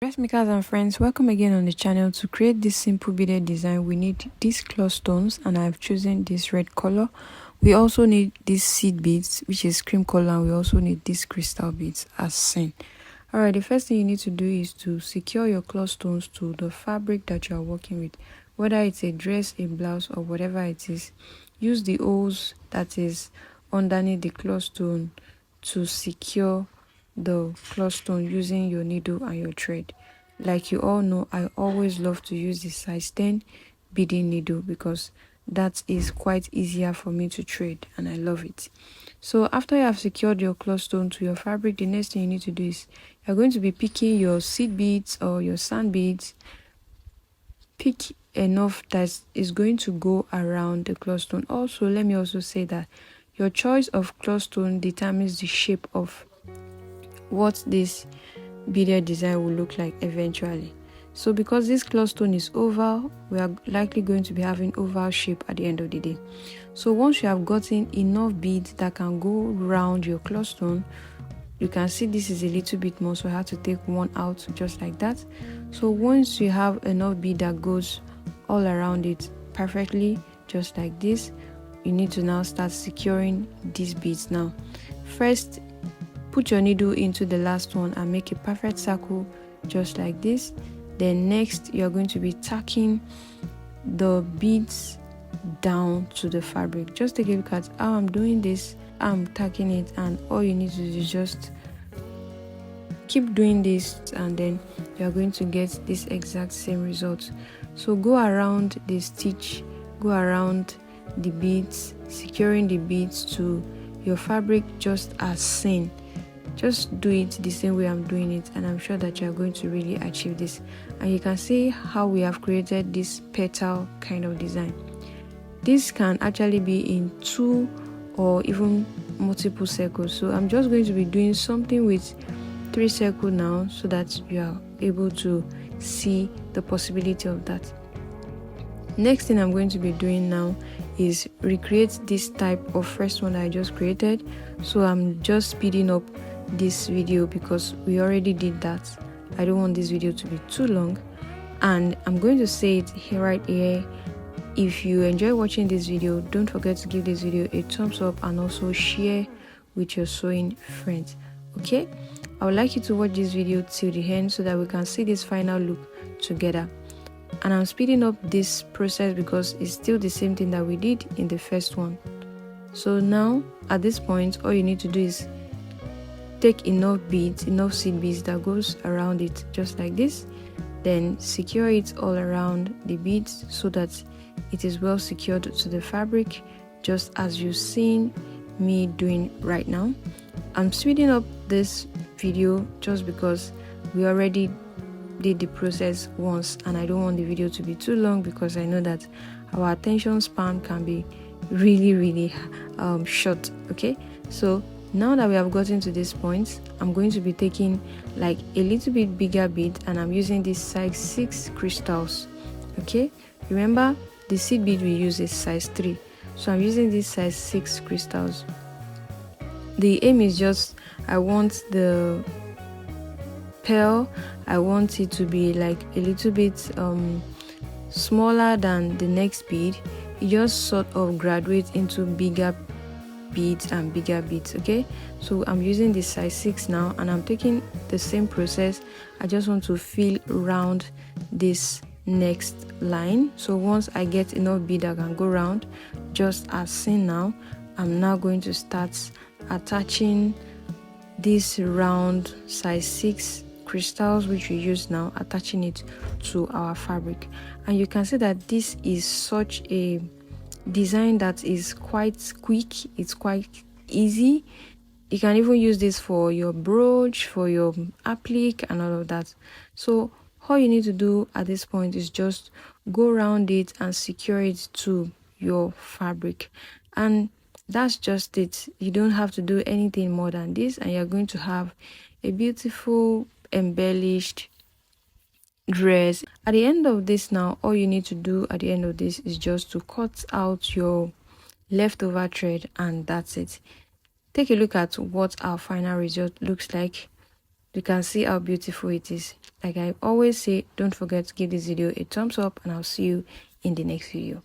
Dressmakers and friends, welcome again on the channel. To create this simple beaded design, we need these cloth stones, and I've chosen this red color. We also need these seed beads, which is cream color, and we also need these crystal beads as seen. Alright, the first thing you need to do is to secure your cloth stones to the fabric that you are working with, whether it's a dress, a blouse, or whatever it is. Use the holes that is underneath the cloth stone to secure the cloth stone using your needle and your thread. Like you all know, I always love to use the size 10 beading needle because that is quite easier for me to thread, and I love it. So after you have secured your cloth stone to your fabric, the next thing you need to do is you're going to be picking your seed beads or your sand beads. Pick enough that is going to go around the cloth stone. Also, let me also say that your choice of cloth stone determines the shape of what this beaded design will look like eventually. So because this cloth stone is oval, we are likely going to be having oval shape at the end of the day. So once you have gotten enough beads that can go around your cloth stone, you can see this is a little bit more, so I have to take one out just like that. So once you have enough bead that goes all around it perfectly just like this, you need to now start securing these beads. Now first, put your needle into the last one and make a perfect circle just like this. Then next, you're going to be tacking the beads down to the fabric. Just take a look at how I'm doing this. I'm tacking it, and all you need to do is just keep doing this, and then you're going to get this exact same result. So go around the stitch, go around the beads, securing the beads to your fabric just as seen. Just do it the same way I'm doing it, and I'm sure that you're going to really achieve this. And you can see how we have created this petal kind of design. This can actually be in 2 or even multiple circles. So I'm just going to be doing something with 3 circles now so that you are able to see the possibility of that. Next thing I'm going to be doing now is recreate this type of first one that I just created. So I'm just speeding up this video because we already did that. I don't want this video to be too long, and I'm going to say it here right here. If you enjoy watching this video, don't forget to give this video a thumbs up and also share with your sewing friends. Okay, I would like you to watch this video till the end so that we can see this final look together. And I'm speeding up this process because it's still the same thing that we did in the first one. So now at this point, all you need to do is take enough beads, enough seed beads that goes around it just like this. Then secure it all around the beads so that it is well secured to the fabric, just as you've seen me doing right now. I'm speeding up this video just because we already did the process once, and I don't want the video to be too long because I know that our attention span can be really short. Okay, so now that we have gotten to this point, I'm going to be taking like a little bit bigger bead, and I'm using this size 6 crystals. Okay, remember the seed bead we use is size 3, so I'm using this size 6 crystals. The aim is just, I want the pearl, I want it to be like a little bit smaller than the next bead. It just sort of graduates into bigger beads and bigger beads. Okay, so I'm using this size 6 now, and I'm taking the same process. I just want to fill around this next line. So once I get enough bead I can go round just as seen now, I'm now going to start attaching this round size 6 crystals which we use now, attaching it to our fabric. And you can see that this is such a design that is quite quick, it's quite easy. You can even use this for your brooch, for your applique and all of that. So all you need to do at this point is just go around it and secure it to your fabric, and that's just it. You don't have to do anything more than this, and you're going to have a beautiful embellished dress. At the end of this now, all you need to do at the end of this is just to cut out your leftover thread, and that's it. Take a look at what our final result looks like. You can see how beautiful it is. Like I always say, don't forget to give this video a thumbs up, and I'll see you in the next video.